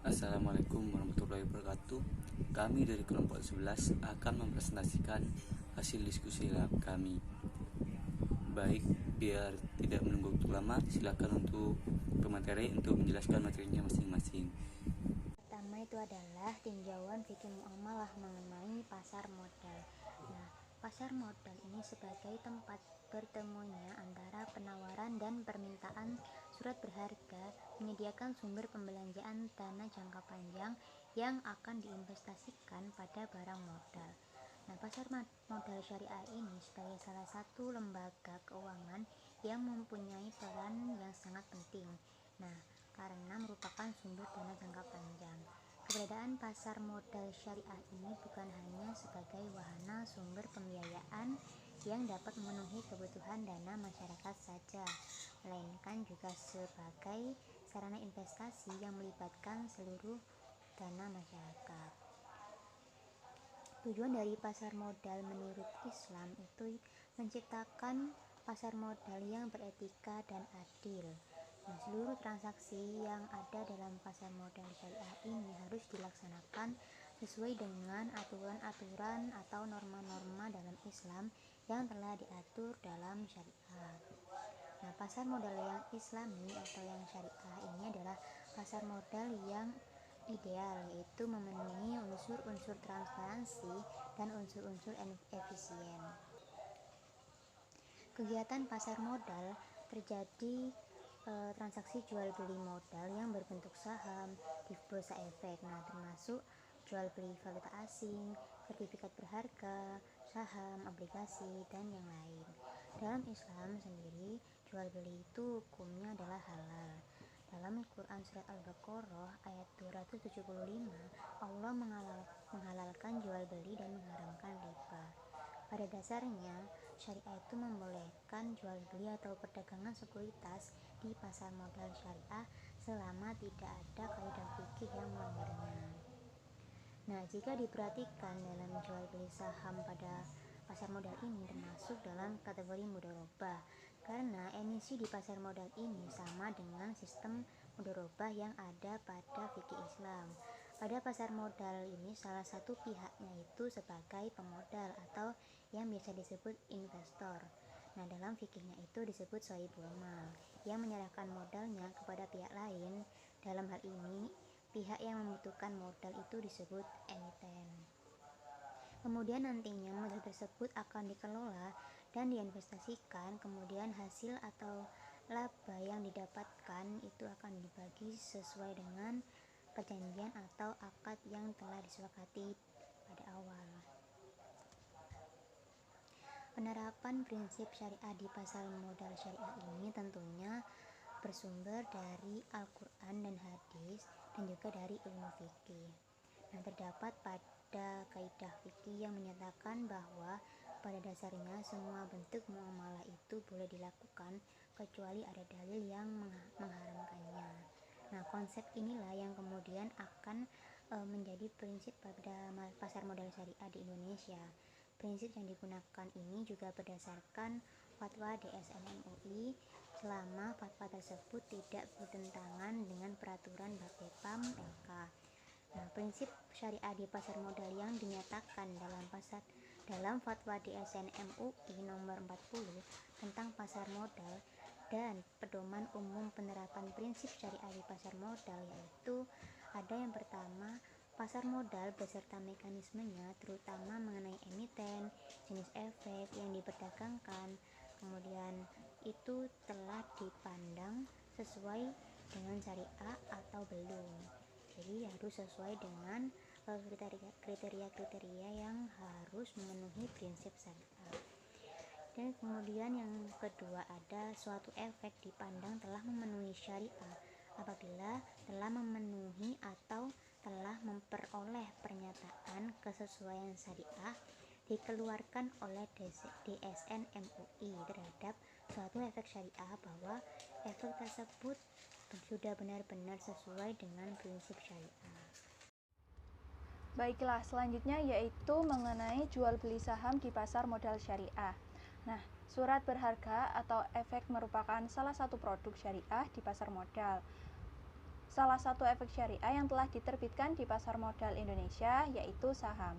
Assalamualaikum warahmatullahi wabarakatuh. Kami dari kelompok 11 akan mempresentasikan hasil diskusi lab kami. Baik, biar tidak menunggu waktu lama, silakan untuk pemateri untuk menjelaskan materinya masing-masing. Pertama itu adalah tinjauan fikih muamalah mengenai pasar modal. Nah, pasar modal ini sebagai tempat bertemunya antara penawaran dan permintaan surat berharga, menyediakan sumber pembelanjaan dana jangka panjang yang akan diinvestasikan pada barang modal. Nah, pasar modal syariah ini sebagai salah satu lembaga keuangan yang mempunyai peran yang sangat penting. Nah, karena merupakan sumber dana jangka panjang. Keberadaan pasar modal syariah ini bukan hanya sebagai wahana sumber pembiayaan yang dapat memenuhi kebutuhan dana masyarakat saja, melainkan juga sebagai sarana investasi yang melibatkan seluruh dana masyarakat. Tujuan dari pasar modal menurut Islam itu menciptakan pasar modal yang beretika dan adil. Nah, seluruh transaksi yang ada dalam pasar modal syariah ini harus dilaksanakan sesuai dengan aturan-aturan atau norma-norma dalam Islam yang telah diatur dalam syariah. Nah, pasar modal yang Islami atau yang syariah ini adalah pasar modal yang ideal, yaitu memenuhi unsur-unsur transparansi dan unsur-unsur efisien. Kegiatan pasar modal terjadi transaksi jual beli modal yang berbentuk saham di bursa efek. Nah, termasuk jual beli valuta asing, sertifikat berharga, saham, obligasi, dan yang lain. Dalam Islam sendiri, jual beli itu hukumnya adalah halal. Dalam Quran Surat Al-Baqarah ayat 275, Allah menghalalkan jual beli dan mengharamkan riba. Pada dasarnya, syariah itu membolehkan jual beli atau perdagangan sekuritas di pasar modal syariah selama tidak ada kaidah fikih yang melanggarnya. Nah, jika diperhatikan dalam jual beli saham pada pasar modal ini termasuk dalam kategori mudharabah, karena emisi di pasar modal ini sama dengan sistem mudharabah yang ada pada fikih Islam. Pada pasar modal ini salah satu pihaknya itu sebagai pemodal atau yang biasa disebut investor. Nah, dalam fikihnya itu disebut shahibul mal, yang menyerahkan modalnya kepada pihak lain. Dalam hal ini, pihak yang membutuhkan modal itu disebut emiten. Kemudian nantinya modal tersebut akan dikelola dan diinvestasikan, kemudian hasil atau laba yang didapatkan itu akan dibagi sesuai dengan perjanjian atau akad yang telah disepakati pada awal. Penerapan prinsip syariah di pasar modal syariah ini tentunya bersumber dari Al-Quran dan hadis dan juga dari ilmu fikih. Nah, terdapat pada kaidah fikih yang menyatakan bahwa pada dasarnya semua bentuk muamalah itu boleh dilakukan kecuali ada dalil yang mengharamkannya. Nah, konsep inilah yang kemudian akan menjadi prinsip pada pasar modal syariah di Indonesia. Prinsip yang digunakan ini juga berdasarkan fatwa DSN MUI selama fatwa tersebut tidak bertentangan dengan peraturan Bapepam LK. Nah, prinsip syariah di pasar modal yang dinyatakan dalam fatwa DSN MUI nomor 40 tentang pasar modal dan pedoman umum penerapan prinsip syariah di pasar modal, yaitu ada yang pertama, pasar modal beserta mekanismenya terutama mengenai emiten, jenis efek yang diperdagangkan, kemudian itu telah dipandang sesuai dengan syariah atau belum. Jadi harus sesuai dengan kriteria-kriteria yang harus memenuhi prinsip syariah. Dan kemudian yang kedua, ada suatu efek dipandang telah memenuhi syariah apabila telah memenuhi atau telah memperoleh pernyataan kesesuaian syariah dikeluarkan oleh DSN MUI terhadap suatu efek syariah bahwa efek tersebut sudah benar-benar sesuai dengan prinsip syariah. Baiklah, selanjutnya yaitu mengenai jual beli saham di pasar modal syariah. Nah, surat berharga atau efek merupakan salah satu produk syariah di pasar modal. salah satu efek syariah yang telah diterbitkan di pasar modal Indonesia yaitu saham.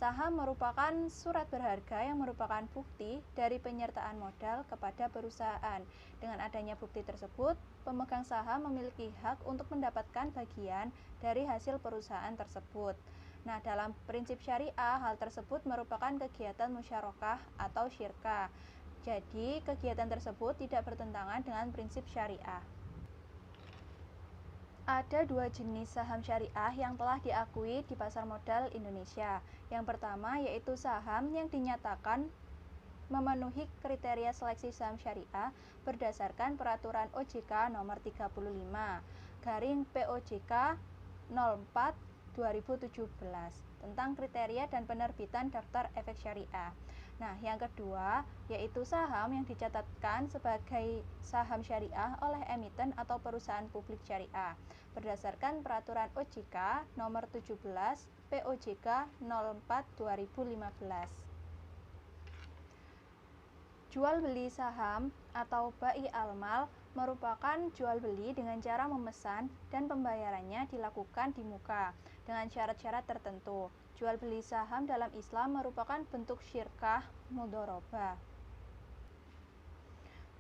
Saham merupakan surat berharga yang merupakan bukti dari penyertaan modal kepada perusahaan. Dengan adanya bukti tersebut, pemegang saham memiliki hak untuk mendapatkan bagian dari hasil perusahaan tersebut. Nah, dalam prinsip syariah, hal tersebut merupakan kegiatan musyarakah atau syirkah. Jadi, kegiatan tersebut tidak bertentangan dengan prinsip syariah. Ada dua jenis saham syariah yang telah diakui di pasar modal Indonesia. Yang pertama yaitu saham yang dinyatakan memenuhi kriteria seleksi saham syariah berdasarkan peraturan OJK nomor 35 garing POJK 04 2017 tentang kriteria dan penerbitan daftar efek syariah. Nah, yang kedua yaitu saham yang dicatatkan sebagai saham syariah oleh emiten atau perusahaan publik syariah berdasarkan peraturan OJK nomor 17 POJK 04 2015. Jual beli saham atau bai al-mal merupakan jual beli dengan cara memesan dan pembayarannya dilakukan di muka dengan syarat-syarat tertentu. Jual beli saham dalam Islam merupakan bentuk syirkah mudharabah.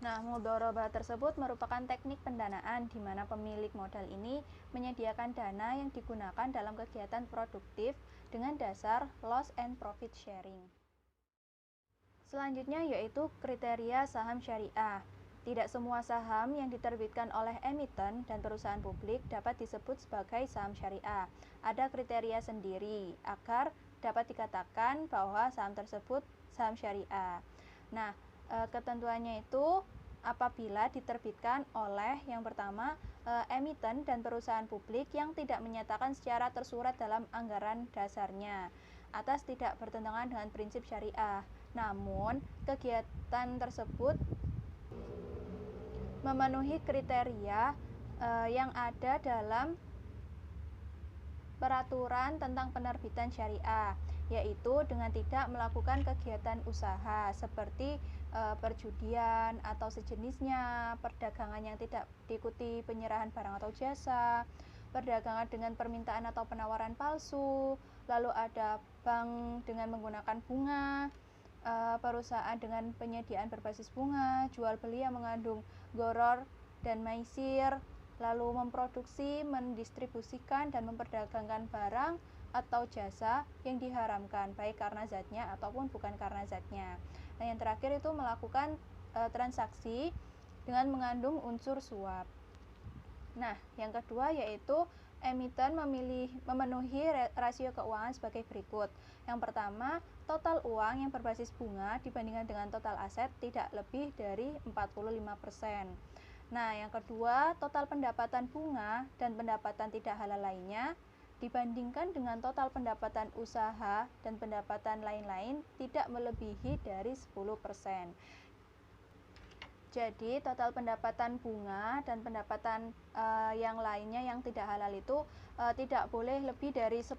Nah, mudharabah tersebut merupakan teknik pendanaan di mana pemilik modal ini menyediakan dana yang digunakan dalam kegiatan produktif dengan dasar loss and profit sharing. Selanjutnya yaitu kriteria saham syariah. Tidak semua saham yang diterbitkan oleh emiten dan perusahaan publik dapat disebut sebagai saham syariah. Ada kriteria sendiri agar dapat dikatakan bahwa saham tersebut saham syariah. Nah, ketentuannya itu apabila diterbitkan oleh yang pertama emiten dan perusahaan publik yang tidak menyatakan secara tersurat dalam anggaran dasarnya atas tidak bertentangan dengan prinsip syariah. Namun, kegiatan tersebut memenuhi kriteria yang ada dalam peraturan tentang penerbitan syariah, yaitu dengan tidak melakukan kegiatan usaha seperti perjudian atau sejenisnya, perdagangan yang tidak diikuti penyerahan barang atau jasa, perdagangan dengan permintaan atau penawaran palsu, lalu ada bank dengan menggunakan bunga, perusahaan dengan penyediaan berbasis bunga, jual beli yang mengandung goror dan maisir, lalu memproduksi, mendistribusikan, dan memperdagangkan barang atau jasa yang diharamkan, baik karena zatnya ataupun bukan karena zatnya. Nah, yang terakhir itu melakukan transaksi dengan mengandung unsur suap. Nah, yang kedua yaitu emiten memenuhi rasio keuangan sebagai berikut. Yang pertama, total uang yang berbasis bunga dibandingkan dengan total aset tidak lebih dari 45%. Nah, yang kedua, total pendapatan bunga dan pendapatan tidak halal lainnya dibandingkan dengan total pendapatan usaha dan pendapatan lain-lain tidak melebihi dari 10%. Jadi total pendapatan bunga dan pendapatan yang lainnya yang tidak halal itu tidak boleh lebih dari 10%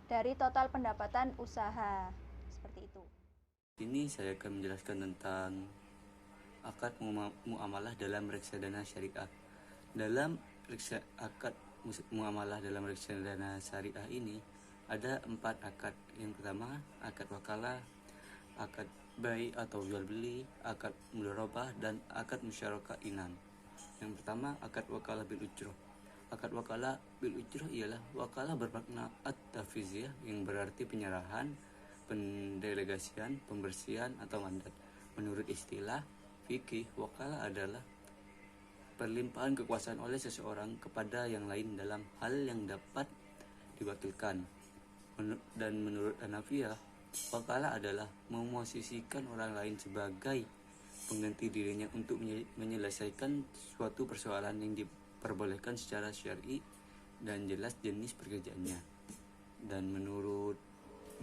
dari total pendapatan usaha. Seperti itu. Ini saya akan menjelaskan tentang akad muamalah dalam reksadana syariah. Dalam akad muamalah dalam reksadana syariah ini ada 4 akad. Yang pertama, akad wakalah, akad bai atau jual beli, akad mudharabah, dan akad musyarakah inan. Yang pertama, akad wakalah bil ujrah. Akad wakalah bil ujrah ialah wakalah bermakna at-tafwiziyah yang berarti penyerahan, pendelegasian, pembersihan atau mandat. Menurut istilah fikih, wakalah adalah perlimpahan kekuasaan oleh seseorang kepada yang lain dalam hal yang dapat diwakilkan. Dan menurut Hanafiyah, wakalah adalah memosisikan orang lain sebagai pengganti dirinya untuk menyelesaikan suatu persoalan yang diperbolehkan secara syar'i dan jelas jenis pekerjaannya. Dan menurut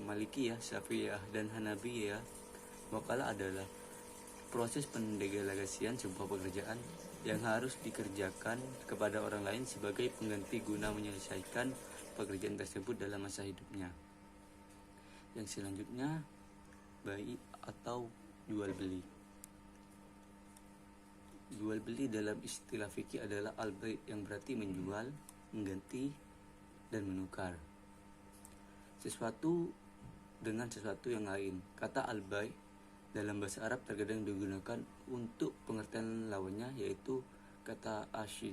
Malikiyah, Syafi'iyah, dan Hanabiyah, wakalah adalah proses pendelegasian sebuah pekerjaan yang harus dikerjakan kepada orang lain sebagai pengganti guna menyelesaikan pekerjaan tersebut dalam masa hidupnya. Yang selanjutnya, bai atau jual beli. Jual beli dalam istilah fikih adalah al-bai' yang berarti menjual, mengganti, dan menukar sesuatu dengan sesuatu yang lain. Kata al-bai' dalam bahasa Arab terkadang digunakan untuk pengertian lawannya, yaitu kata ashi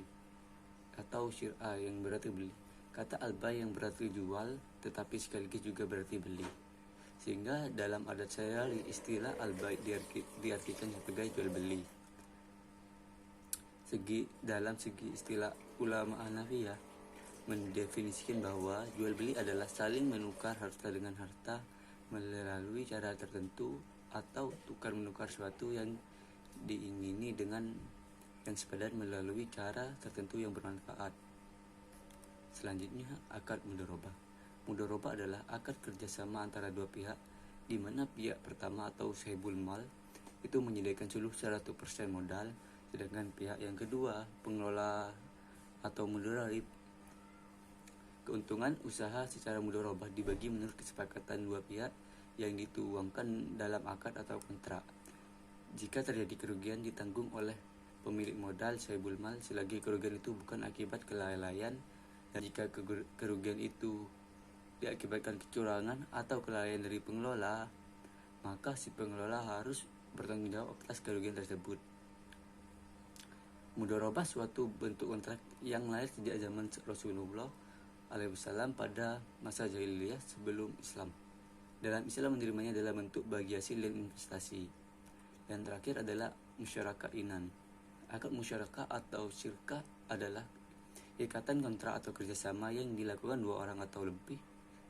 atau syir'a yang berarti beli. Kata al-bai' yang berarti jual tetapi sekaligus juga berarti beli. Sehingga dalam adat sehari-hari istilah al-bai' diartikan sebagai jual beli. Dalam segi istilah ulama Hanafiyah mendefinisikan bahwa jual beli adalah saling menukar harta dengan harta melalui cara tertentu, atau tukar menukar sesuatu yang diingini dengan yang sepadan melalui cara tertentu yang bermanfaat. Selanjutnya, akad mudharabah. Mudharabah adalah akad kerjasama antara dua pihak, di mana pihak pertama atau sahibul mal itu menyediakan seluruh 100% modal, sedangkan pihak yang kedua, pengelola atau mudharib, keuntungan usaha secara mudharabah dibagi menurut kesepakatan dua pihak yang dituangkan dalam akad atau kontrak. Jika terjadi kerugian ditanggung oleh pemilik modal sahibul mal selagi kerugian itu bukan akibat kelalaian, dan jika kerugian itu diakibatkan kecurangan atau kelalaian dari pengelola, maka si pengelola harus bertanggung jawab atas kerugian tersebut. Mudharabah suatu bentuk kontrak yang lahir sejak zaman Rasulullah alaihissalam pada masa jahiliyah sebelum Islam. Dalam Islam menerimanya dalam bentuk bagi hasil dan investasi. Dan terakhir adalah musyarakah inan. Akad musyarakah atau syirkah adalah ikatan kontrak atau kerjasama yang dilakukan dua orang atau lebih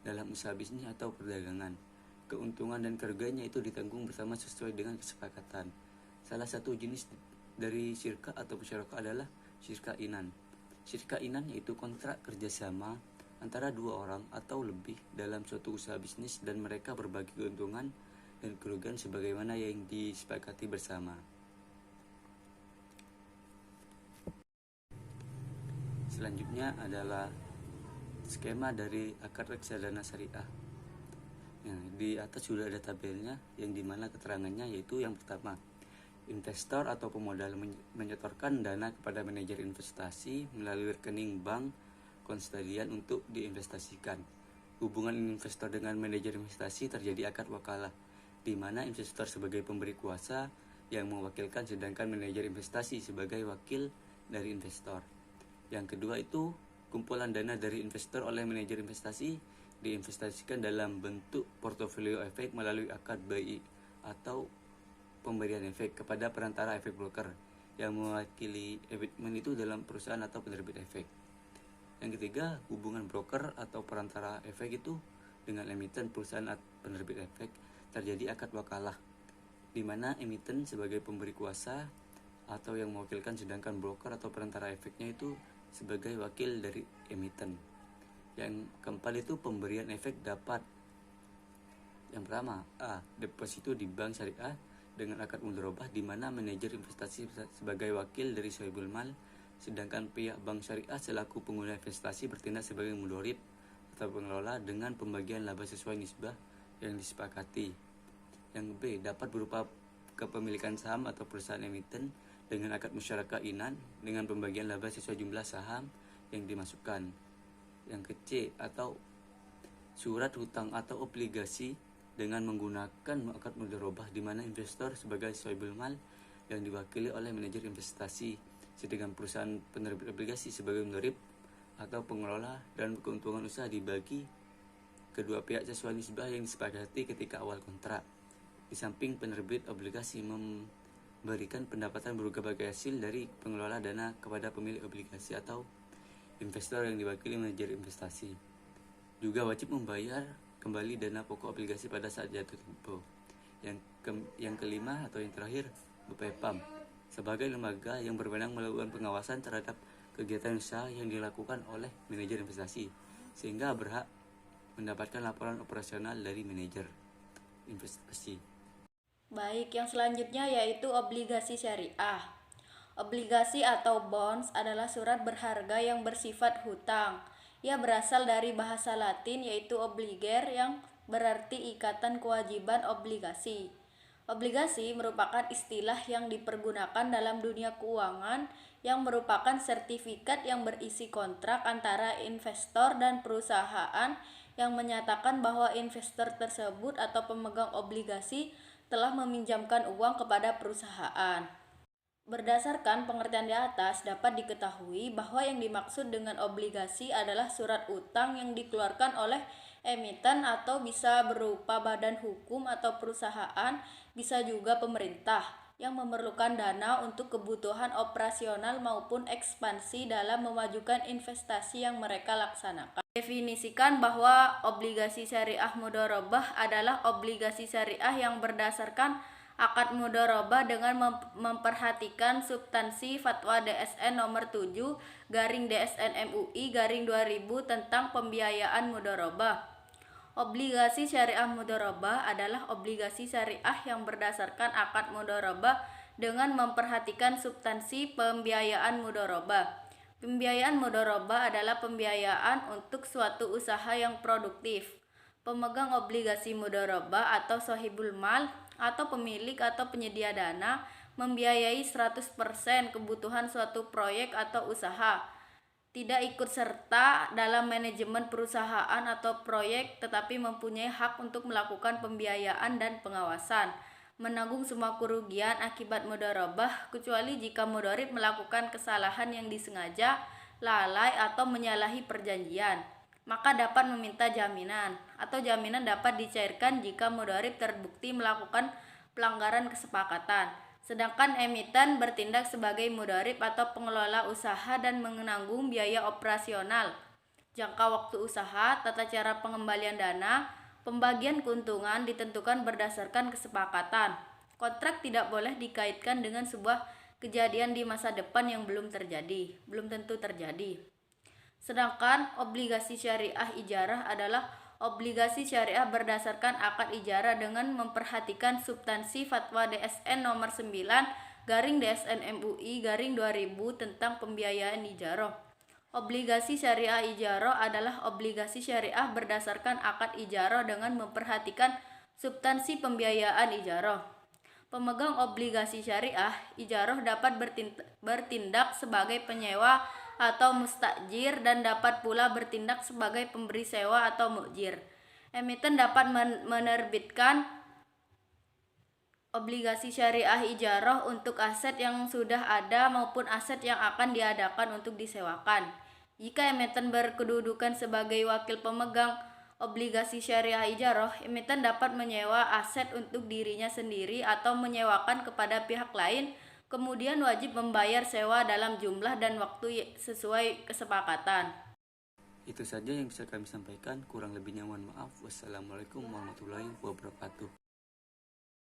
dalam usaha bisnis atau perdagangan. Keuntungan dan kerugiannya itu ditanggung bersama sesuai dengan kesepakatan. Salah satu jenis dari syirkah atau musyarakah adalah syirkah inan. Syirkah inan yaitu kontrak kerjasama antara dua orang atau lebih dalam suatu usaha bisnis, dan mereka berbagi keuntungan dan kerugian sebagaimana yang disepakati bersama. Selanjutnya adalah skema dari akad reksadana syariah. Di atas sudah ada tabelnya, yang dimana keterangannya yaitu yang pertama, investor atau pemodal menyetorkan dana kepada manajer investasi melalui rekening bank konstadian untuk diinvestasikan. Hubungan investor dengan manajer investasi terjadi akad wakalah, di mana investor sebagai pemberi kuasa yang mewakilkan, sedangkan manajer investasi sebagai wakil dari investor. Yang kedua itu, kumpulan dana dari investor oleh manajer investasi diinvestasikan dalam bentuk portofolio efek melalui akad bai atau pemberian efek kepada perantara efek broker yang mewakili emiten itu dalam perusahaan atau penerbit efek. Yang ketiga, hubungan broker atau perantara efek itu dengan emiten perusahaan penerbit efek terjadi akad wakalah, di mana emiten sebagai pemberi kuasa atau yang mewakilkan, sedangkan broker atau perantara efeknya itu sebagai wakil dari emiten. Yang keempat itu pemberian efek dapat. Yang pertama, deposito di bank syariah dengan akad mudharabah, di mana manajer investasi sebagai wakil dari sahibul mal, sedangkan pihak bank syariah selaku pengguna investasi bertindak sebagai mudharib atau pengelola dengan pembagian laba sesuai nisbah yang disepakati. Yang B, dapat berupa kepemilikan saham atau perusahaan emiten dengan akad musyarakah inan dengan pembagian laba sesuai jumlah saham yang dimasukkan. Yang C, atau surat hutang atau obligasi dengan menggunakan akad mudharabah, di mana investor sebagai sahibul mal yang diwakili oleh manajer investasi, sedangkan perusahaan penerbit obligasi sebagai mudharib atau pengelola, dan keuntungan usaha dibagi kedua pihak sesuai nisbah yang disepakati ketika awal kontrak. Di samping penerbit obligasi memberikan pendapatan berupa bagi hasil dari pengelola dana kepada pemilik obligasi atau investor yang diwakili manajer investasi. Juga wajib membayar kembali dana pokok obligasi pada saat jatuh tempo. Yang kelima atau yang terakhir, BPEPAM sebagai lembaga yang berwenang melakukan pengawasan terhadap kegiatan usaha yang dilakukan oleh manajer investasi, sehingga berhak mendapatkan laporan operasional dari manajer investasi. Baik, yang selanjutnya yaitu obligasi syariah. Obligasi atau bonds adalah surat berharga yang bersifat hutang. Ia berasal dari bahasa Latin yaitu obliger yang berarti ikatan kewajiban obligasi. Obligasi merupakan istilah yang dipergunakan dalam dunia keuangan yang merupakan sertifikat yang berisi kontrak antara investor dan perusahaan yang menyatakan bahwa investor tersebut atau pemegang obligasi telah meminjamkan uang kepada perusahaan. Berdasarkan pengertian di atas, dapat diketahui bahwa yang dimaksud dengan obligasi adalah surat utang yang dikeluarkan oleh emiten atau bisa berupa badan hukum atau perusahaan, bisa juga pemerintah yang memerlukan dana untuk kebutuhan operasional maupun ekspansi dalam memajukan investasi yang mereka laksanakan. Definisikan bahwa obligasi syariah mudharabah adalah obligasi syariah yang berdasarkan akad mudharabah dengan memperhatikan substansi Fatwa DSN nomor 7/DSN MUI/2000 tentang pembiayaan mudharabah. Obligasi syariah mudharabah adalah obligasi syariah yang berdasarkan akad mudharabah dengan memperhatikan substansi pembiayaan mudharabah. Pembiayaan mudharabah adalah pembiayaan untuk suatu usaha yang produktif. Pemegang obligasi mudharabah atau sahibul mal atau pemilik atau penyedia dana membiayai 100% kebutuhan suatu proyek atau usaha. Tidak ikut serta dalam manajemen perusahaan atau proyek, tetapi mempunyai hak untuk melakukan pembiayaan dan pengawasan. Menanggung semua kerugian akibat mudharabah kecuali jika mudharib melakukan kesalahan yang disengaja, lalai atau menyalahi perjanjian, maka dapat meminta jaminan, atau jaminan dapat dicairkan jika mudharib terbukti melakukan pelanggaran kesepakatan. Sedangkan emiten bertindak sebagai mudharib atau pengelola usaha dan menanggung biaya operasional, jangka waktu usaha, tata cara pengembalian dana, pembagian keuntungan ditentukan berdasarkan kesepakatan. Kontrak tidak boleh dikaitkan dengan sebuah kejadian di masa depan yang belum tentu terjadi. Sedangkan obligasi syariah ijarah adalah obligasi syariah berdasarkan akad ijarah dengan memperhatikan substansi Fatwa DSN nomor 9/DSN MUI/2000 tentang pembiayaan ijarah. Obligasi syariah ijarah adalah obligasi syariah berdasarkan akad ijarah dengan memperhatikan substansi pembiayaan ijarah. Pemegang obligasi syariah ijarah dapat bertindak sebagai penyewa atau mustajir dan dapat pula bertindak sebagai pemberi sewa atau mukjir. Emiten dapat menerbitkan obligasi syariah ijarah untuk aset yang sudah ada maupun aset yang akan diadakan untuk disewakan. Jika emiten berkedudukan sebagai wakil pemegang obligasi syariah ijarah, emiten dapat menyewa aset untuk dirinya sendiri atau menyewakan kepada pihak lain, kemudian wajib membayar sewa dalam jumlah dan waktu sesuai kesepakatan. Itu saja yang bisa kami sampaikan, kurang lebihnya mohon maaf. Wassalamualaikum warahmatullahi wabarakatuh.